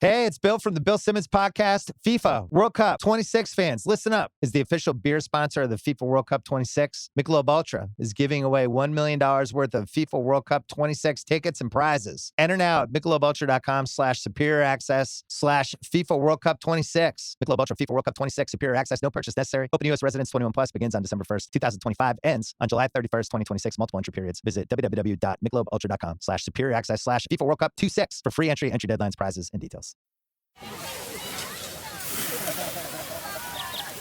Hey, it's Bill from the Bill Simmons podcast. FIFA World Cup 26 fans, listen up. As the official beer sponsor of the FIFA World Cup 26, Michelob Ultra is giving away $1 million worth of FIFA World Cup 26 tickets and prizes. Enter now at MichelobUltra.com/superior access/FIFA World Cup 26. Michelob Ultra FIFA World Cup 26 superior access. No purchase necessary. Open U.S. residents 21 plus begins on December 1st, 2025. Ends on July 31st, 2026. Multiple entry periods. Visit www.MichelobUltra.com/superior access/FIFA World Cup 26 for free entry deadlines, prizes, and details.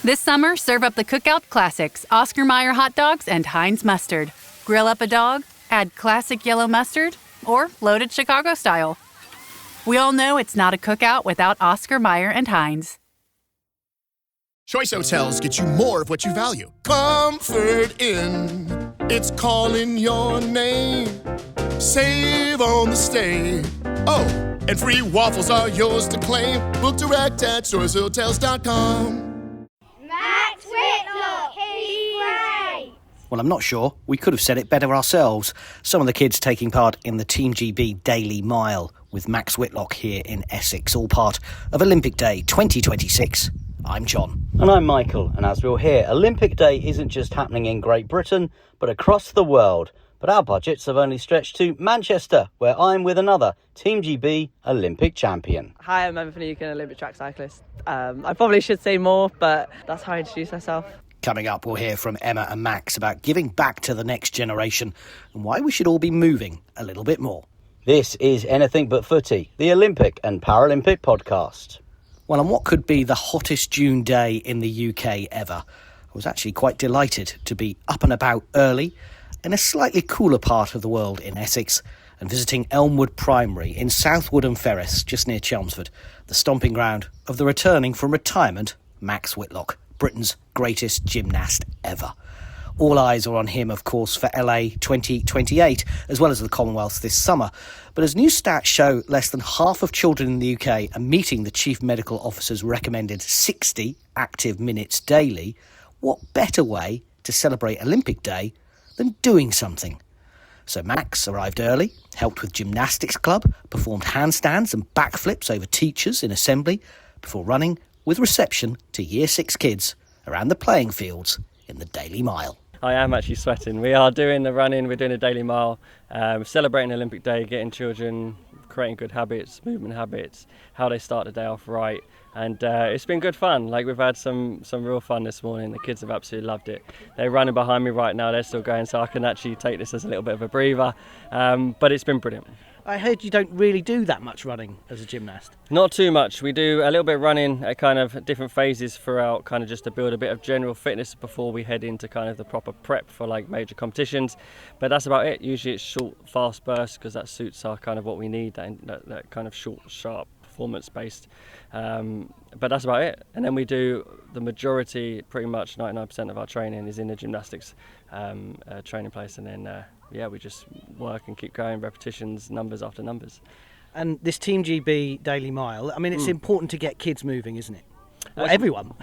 This summer, serve up the Cookout Classics, Oscar Mayer hot dogs and Heinz mustard. Grill up a dog, add classic yellow mustard, or loaded Chicago style. We all know it's not a cookout without Oscar Mayer and Heinz. Choice Hotels get you more of what you value. Comfort Inn, it's calling your name. Save on the stay. Oh, and free waffles are yours to claim. Book direct at choicehotels.com. Max Whitlock, he's great! Well, I'm not sure. We could have said it better ourselves. Some of the kids taking part in the Team GB Daily Mile with Max Whitlock here in Essex, all part of Olympic Day 2026. I'm John. And I'm Michael, and as we'll hear, Olympic Day isn't just happening in Great Britain, but across the world. But our budgets have only stretched to Manchester, where I'm with another Team GB Olympic champion. Hi, I'm Emma Finucane, Olympic track cyclist. I probably should say more, but that's how I introduce myself. Coming up, we'll hear from Emma and Max about giving back to the next generation and why we should all be moving a little bit more. This is Anything But Footy, the Olympic and Paralympic podcast. Well, on what could be the hottest June day in the UK ever, I was actually quite delighted to be up and about early in a slightly cooler part of the world in Essex and visiting Elmwood Primary in South Woodham Ferris, just near Chelmsford, the stomping ground of the returning from retirement Max Whitlock, Britain's greatest gymnast ever. All eyes are on him, of course, for LA 2028, as well as the Commonwealths this summer. But as new stats show, less than half of children in the UK are meeting the Chief Medical Officer's recommended 60 active minutes daily. What better way to celebrate Olympic Day than doing something? So Max arrived early, helped with gymnastics club, performed handstands and backflips over teachers in assembly, before running with reception to Year 6 kids around the playing fields in the Daily Mile. I am actually sweating. We are doing the running, we're doing a daily mile, celebrating Olympic Day, getting children, creating good habits, movement habits, how they start the day off right. And it's been good fun. Like, we've had some real fun this morning. The kids have absolutely loved it. They're running behind me right now, they're still going, so I can actually take this as a little bit of a breather. But it's been brilliant. I heard you don't really do that much running as a gymnast. Not too much. We do a little bit of running at kind of different phases throughout, kind of just to build a bit of general fitness before we head into kind of the proper prep for like major competitions. But that's about it. Usually it's short, fast bursts because that suits our kind of what we need, that kind of short, sharp, performance-based. But that's about it. And then we do the majority, pretty much 99% of our training is in the gymnastics training place, and then we just work and keep going, repetitions, numbers after numbers. And this Team GB Daily Mile, I mean, it's important to get kids moving, isn't it? Well, everyone.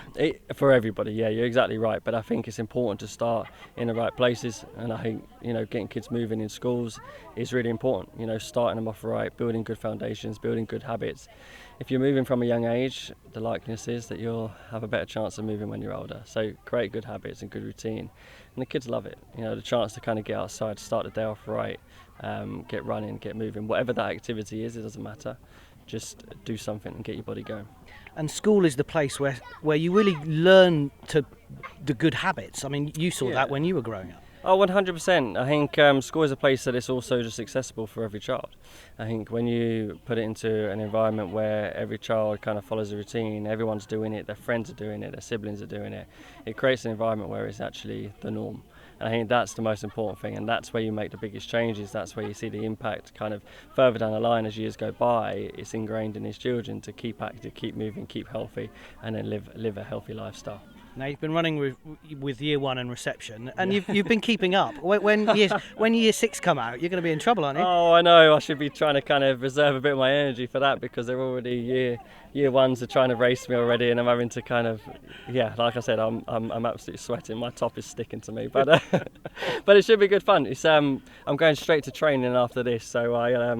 For everybody, yeah, you're exactly right. But I think it's important to start in the right places, and I think, getting kids moving in schools is really important. Starting them off right, building good foundations, building good habits. If you're moving from a young age, the likeliness is that you'll have a better chance of moving when you're older. So create good habits and good routine, and the kids love it. The chance to kind of get outside, start the day off right, get running, get moving, whatever that activity is, it doesn't matter. Just do something and get your body going. And school is the place where you really learn the good habits. I mean, you saw that when you were growing up. Oh, 100%. I think school is a place that is also just accessible for every child. I think when you put it into an environment where every child kind of follows a routine, everyone's doing it, their friends are doing it, their siblings are doing it, it creates an environment where it's actually the norm. And I think that's the most important thing, and that's where you make the biggest changes. That's where you see the impact kind of further down the line as years go by. It's ingrained in his children to keep active, keep moving, keep healthy, and then live a healthy lifestyle. Now, you've been running with Year 1 and reception, and you've been keeping up. When Year 6 come out, you're going to be in trouble, aren't you? Oh, I know. I should be trying to kind of reserve a bit of my energy for that, because they're already year ones are trying to race me already, and I'm having to kind of, like I said, I'm absolutely sweating. My top is sticking to me, but but it should be good fun. It's I'm going straight to training after this, so I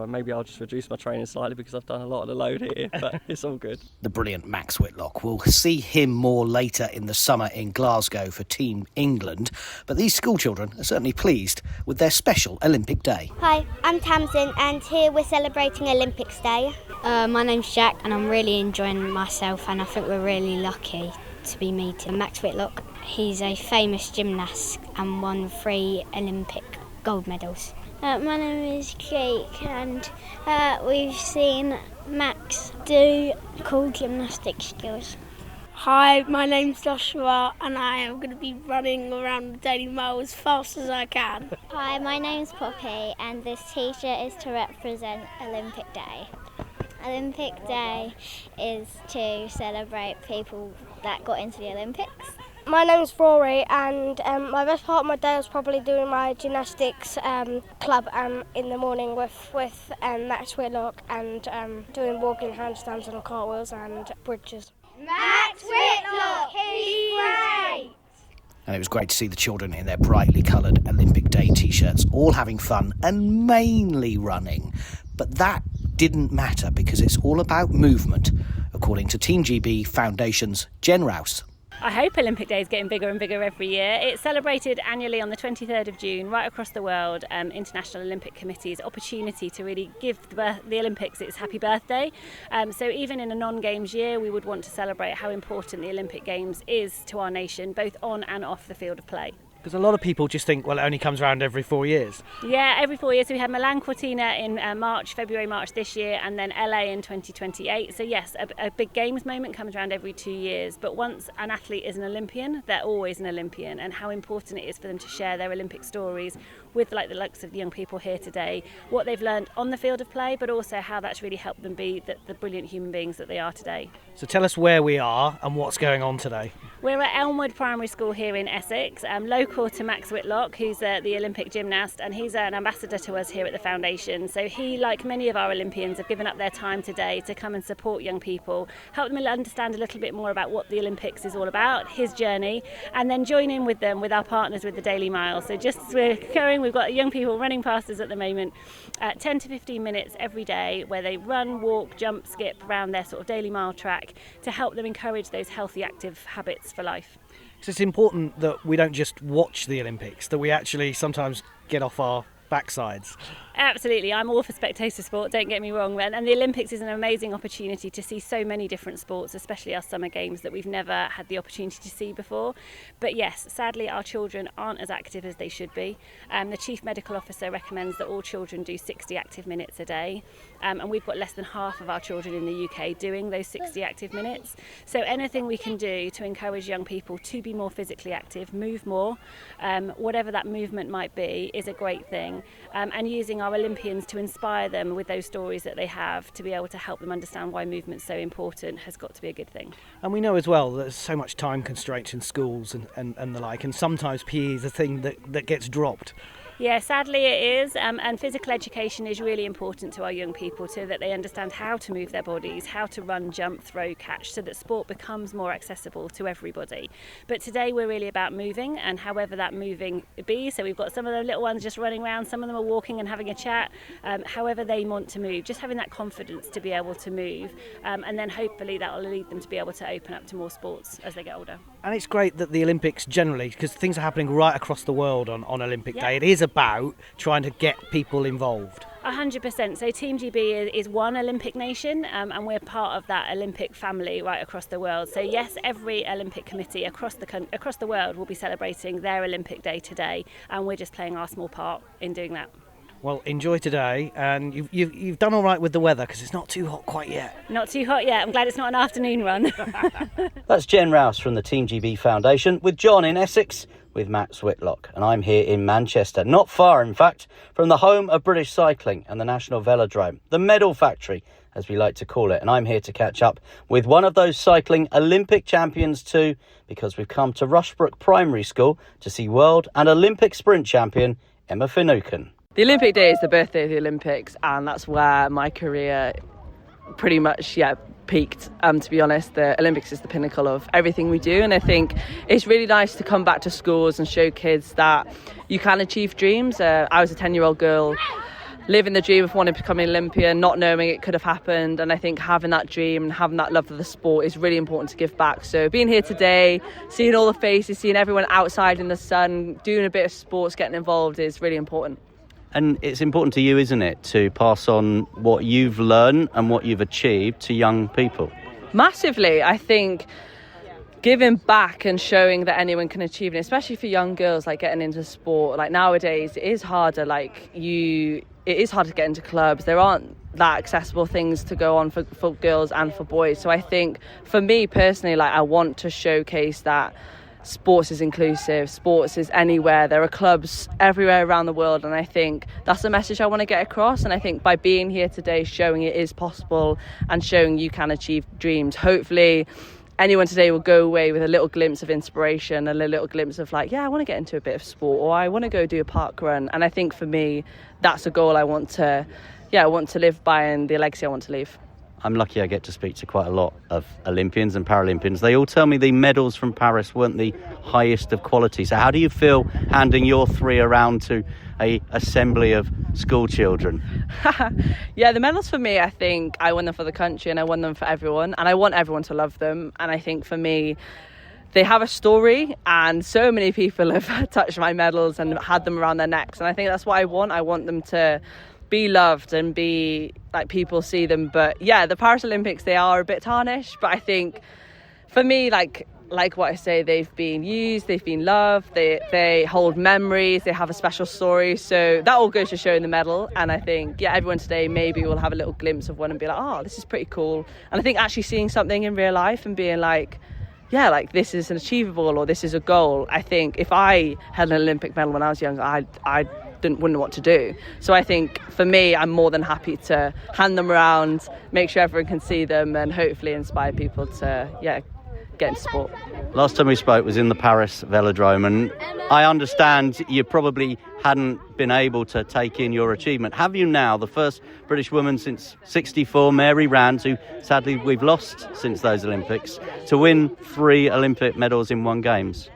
maybe I'll just reduce my training slightly because I've done a lot of the load here, but it's all good. The brilliant Max Whitlock. We'll see him more later in the summer in Glasgow for Team England, but these schoolchildren are certainly pleased with their special Olympic day. Hi, I'm Tamsin, and here we're celebrating Olympics Day. My name's Jack, and I'm really enjoying myself, and I think we're really lucky to be meeting Max Whitlock. He's a famous gymnast and won 3 Olympic gold medals. My name is Jake, and we've seen Max do cool gymnastic skills. Hi, my name's Joshua, and I am going to be running around the Daily Mile as fast as I can. Hi, my name's Poppy, and this t-shirt is to represent Olympic Day. Olympic Day is to celebrate people that got into the Olympics. My name's Rory, and my best part of my day was probably doing my gymnastics club in the morning with Max Whitlock, and doing walking handstands and cartwheels and bridges. Max Whitlock, he's great! And it was great to see the children in their brightly coloured Olympic Day t-shirts, all having fun and mainly running. But that didn't matter, because it's all about movement, according to Team GB Foundation's Jen Rouse. I hope Olympic Day is getting bigger and bigger every year. It's celebrated annually on the 23rd of June right across the world. International Olympic Committee's opportunity to really give the Olympics its happy birthday. So even in a non-games year, we would want to celebrate how important the Olympic Games is to our nation, both on and off the field of play. Because a lot of people just think, well, it only comes around every 4 years. Yeah, every 4 years. So we had Milan Cortina in February, March this year, and then LA in 2028. So yes, a big games moment comes around every 2 years. But once an athlete is an Olympian, they're always an Olympian, and how important it is for them to share their Olympic stories with the likes of the young people here today, what they've learned on the field of play, but also how that's really helped them be the brilliant human beings that they are today. So tell us where we are and what's going on today. We're at Elmwood Primary School here in Essex, local to Max Whitlock, who's the Olympic gymnast, and he's an ambassador to us here at the foundation. So he, like many of our Olympians, have given up their time today to come and support young people, help them understand a little bit more about what the Olympics is all about, his journey, and then join in with them, with our partners with the Daily Mile. So just as we're going, we've got young people running past us at the moment, 10 to 15 minutes every day, where they run, walk, jump, skip around their sort of Daily Mile track to help them encourage those healthy, active habits for life. So it's important that we don't just watch the Olympics, that we actually sometimes get off our backsides. Absolutely, I'm all for spectator sport, don't get me wrong, and the Olympics is an amazing opportunity to see so many different sports, especially our summer games that we've never had the opportunity to see before. But yes, sadly our children aren't as active as they should be. The Chief Medical Officer recommends that all children do 60 active minutes a day, and we've got less than half of our children in the UK doing those 60 active minutes. So anything we can do to encourage young people to be more physically active, move more, whatever that movement might be, is a great thing. And using our Olympians to inspire them with those stories that they have, to be able to help them understand why movement's so important, has got to be a good thing. And we know as well that there's so much time constraints in schools and the like, and sometimes PE is a thing that gets dropped. Yeah, sadly it is, and physical education is really important to our young people, so that they understand how to move their bodies, how to run, jump, throw, catch, so that sport becomes more accessible to everybody. But today we're really about moving, and however that moving be, so we've got some of the little ones just running around, some of them are walking and having a chat, however they want to move, just having that confidence to be able to move, and then hopefully that will lead them to be able to open up to more sports as they get older. And it's great that the Olympics generally, because things are happening right across the world on Olympic Day, it is about trying to get people involved. 100%. So Team GB is one Olympic nation, and we're part of that Olympic family right across the world. So yes, every Olympic committee across the world will be celebrating their Olympic Day today, and we're just playing our small part in doing that. Well, enjoy today, and you've done all right with the weather, because it's not too hot quite yet. Not too hot yet. I'm glad it's not an afternoon run. That's Jen Rouse from the Team GB Foundation with John in Essex with Max Whitlock, and I'm here in Manchester, not far in fact from the home of British cycling and the National Velodrome, the medal factory as we like to call it. And I'm here to catch up with one of those cycling Olympic champions too, because we've come to Rushbrook Primary School to see world and Olympic sprint champion Emma Finucane. The Olympic Day is the birthday of the Olympics, and that's where my career pretty much peaked. To be honest, the Olympics is the pinnacle of everything we do, and I think it's really nice to come back to schools and show kids that you can achieve dreams. I was a 10-year-old girl living the dream of wanting to become an Olympian, not knowing it could have happened, and I think having that dream and having that love for the sport is really important to give back. So being here today, seeing all the faces, seeing everyone outside in the sun, doing a bit of sports, getting involved is really important. And it's important to you, isn't it, to pass on what you've learned and what you've achieved to young people? Massively. I think giving back and showing that anyone can achieve it, especially for young girls, like getting into sport, like nowadays it is harder. It is hard to get into clubs. There aren't that accessible things to go on for girls and for boys. So I think for me personally, I want to showcase that sports is inclusive, sports is anywhere. There are clubs everywhere around the world, and I think that's the message I want to get across. And I think by being here today, showing it is possible and showing you can achieve dreams, hopefully anyone today will go away with a little glimpse of inspiration and a little glimpse of I want to get into a bit of sport, or I want to go do a park run. And I think for me, that's a goal I want to live by, and the legacy I want to leave. I'm lucky I get to speak to quite a lot of Olympians and Paralympians. They all tell me the medals from Paris weren't the highest of quality. So how do you feel handing your three around to a assembly of school children? Yeah, the medals for me, I think I won them for the country and I won them for everyone, and I want everyone to love them. And I think for me, they have a story, and so many people have touched my medals and had them around their necks, and I think that's what I want. I want them to be loved and be people see them. But yeah, the Paris Olympics, they are a bit tarnished, but I think for me, like what I say, they've been used, they've been loved, they hold memories, they have a special story. So that all goes to showing the medal. And I think everyone today maybe will have a little glimpse of one and be this is pretty cool. And I think actually seeing something in real life and being this is an achievable, or this is a goal. I think if I had an Olympic medal when I was younger, I wouldn't know what to do. So I think for me, I'm more than happy to hand them around, make sure everyone can see them, and hopefully inspire people to get into sport. Last time we spoke was in the Paris Velodrome, and I understand you probably hadn't been able to take in your achievement. Have you now, the first British woman since 1964, Mary Rand, who sadly we've lost since those Olympics, to win 3 Olympic medals in one Games?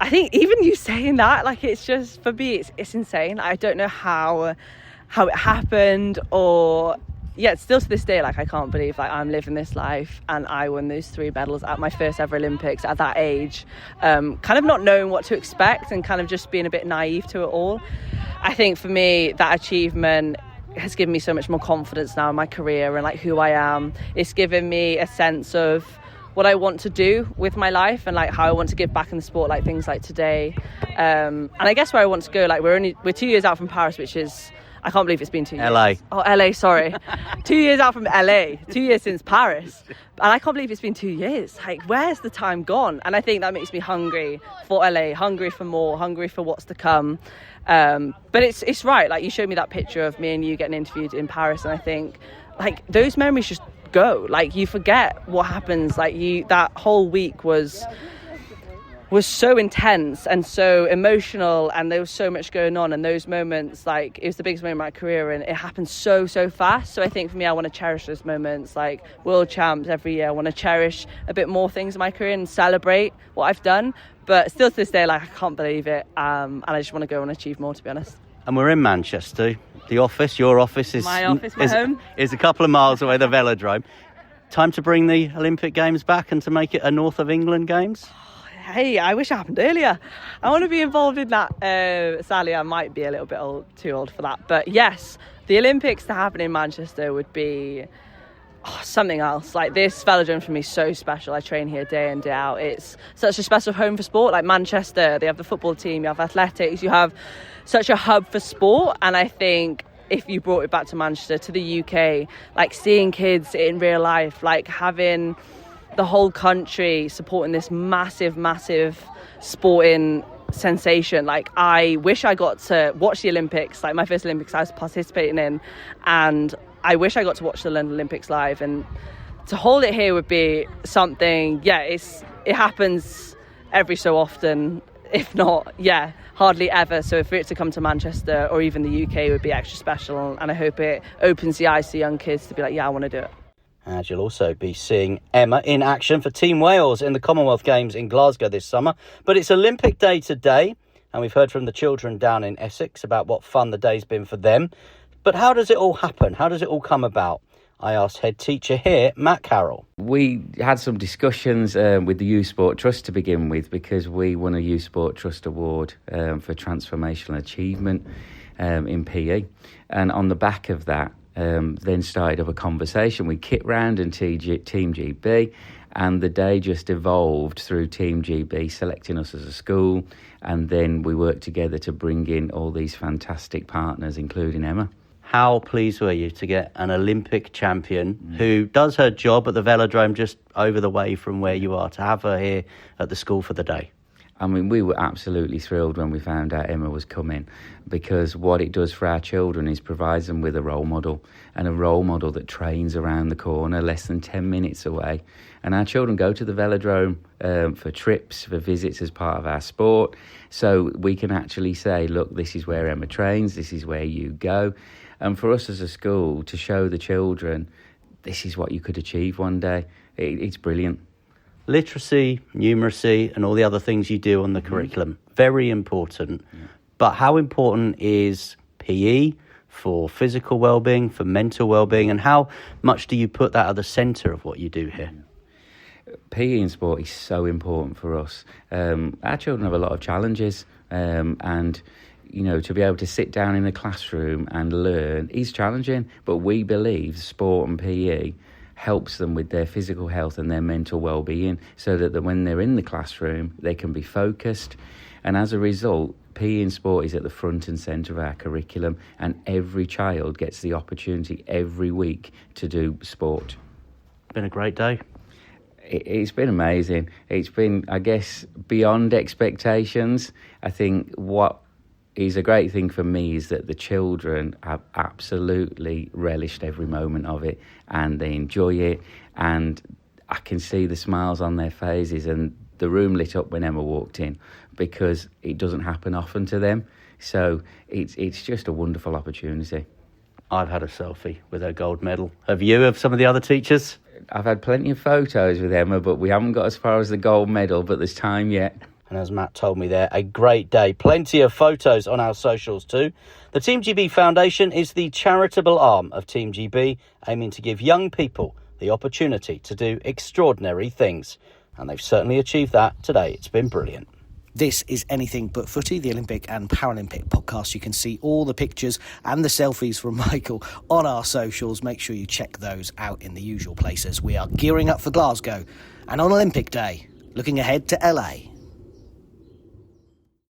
I think even you saying that, it's just, for me, it's insane. I don't know how it happened, or still to this day, I can't believe I'm living this life and I won those 3 medals at my first ever Olympics at that age, kind of not knowing what to expect and kind of just being a bit naive to it all. I think for me, that achievement has given me so much more confidence now in my career and who I am. It's given me a sense of what I want to do with my life and how I want to give back in the sport, things like today, and I guess where I want to go. We're 2 years out from Paris, which is, I can't believe it's been 2 years. LA. Oh, LA, sorry. 2 years out from LA, 2 years since Paris, and I can't believe it's been 2 years. Where's the time gone? And I think that makes me hungry for LA, hungry for more, hungry for what's to come. But it's right. You showed me that picture of me and you getting interviewed in Paris, and I think those memories just go. You forget what happens. That whole week was so intense and so emotional, and there was so much going on, and those moments, it was the biggest moment of my career, and it happened so fast. So I think for me, I want to cherish those moments, world champs every year. I want to cherish a bit more things in my career and celebrate what I've done, but still to this day, I can't believe it, and I just want to go and achieve more, to be honest. And we're in Manchester. The office, your office, my home is a couple of miles away, the Velodrome. Time to bring the Olympic Games back and to make it a North of England Games? Hey, I wish it happened earlier. I want to be involved in that. Sadly, I might be a little bit too old for that. But yes, the Olympics to happen in Manchester would be something else. This velodrome for me is so special. I train here day in, day out. It's such a special home for sport. Manchester, they have the football team, you have athletics, you have such a hub for sport. And I think if you brought it back to Manchester, to the UK, seeing kids in real life, having the whole country supporting this massive sporting sensation. Like, I wish I got to watch the Olympics, like my first Olympics I was participating in, and I wish I got to watch the London Olympics live, and to hold it here would be something. It happens every so often, if not hardly ever. So for it to come to Manchester or even the UK would be extra special, and I hope it opens the eyes to young kids to be like, I want to do it. And you'll also be seeing Emma in action for Team Wales in the Commonwealth Games in Glasgow this summer. But it's Olympic Day today, and we've heard from the children down in Essex about what fun the day's been for them. But how does it all happen? How does it all come about? I asked head teacher here, Matt Carroll. We had some discussions with the Youth Sport Trust to begin with, because we won a Youth Sport Trust award for transformational achievement in PE. And on the back of that, then started up a conversation with Kit Round and Team GB, and the day just evolved through Team GB selecting us as a school, and then we worked together to bring in all these fantastic partners, including Emma. How pleased were you to get an Olympic champion who does her job at the velodrome just over the way from where you are, to have her here at the school for the day? I mean, we were absolutely thrilled when we found out Emma was coming, because what it does for our children is provides them with a role model, and a role model that trains around the corner, less than 10 minutes away. And our children go to the velodrome for trips, for visits as part of our sport. So we can actually say, look, this is where Emma trains, this is where you go. And for us as a school to show the children, this is what you could achieve one day, it's brilliant. Literacy, numeracy, and all the other things you do on the curriculum, very important. Yeah. But how important is PE for physical well-being, for mental well-being, and how much do you put that at the centre of what you do here? PE in sport is so important for us. Our children have a lot of challenges, and to be able to sit down in a classroom and learn is challenging, but we believe sport and PE helps them with their physical health and their mental well-being, so that when they're in the classroom, they can be focused. And as a result, PE in sport is at the front and centre of our curriculum, and every child gets the opportunity every week to do sport. Been a great day. It's been amazing. It's been, I guess, beyond expectations. I think what is a great thing for me is that the children have absolutely relished every moment of it, and they enjoy it, and I can see the smiles on their faces, and the room lit up when Emma walked in, because it doesn't happen often to them. So it's just a wonderful opportunity. I've had a selfie with her gold medal. Have you, of some of the other teachers? I've had plenty of photos with Emma, but we haven't got as far as the gold medal, but there's time yet. And as Matt told me there, a great day. Plenty of photos on our socials too. The Team GB Foundation is the charitable arm of Team GB, aiming to give young people the opportunity to do extraordinary things. And they've certainly achieved that today. It's been brilliant. This is Anything But Footy, the Olympic and Paralympic podcast. You can see all the pictures and the selfies from Michael on our socials. Make sure you check those out in the usual places. We are gearing up for Glasgow, and on Olympic Day, looking ahead to LA.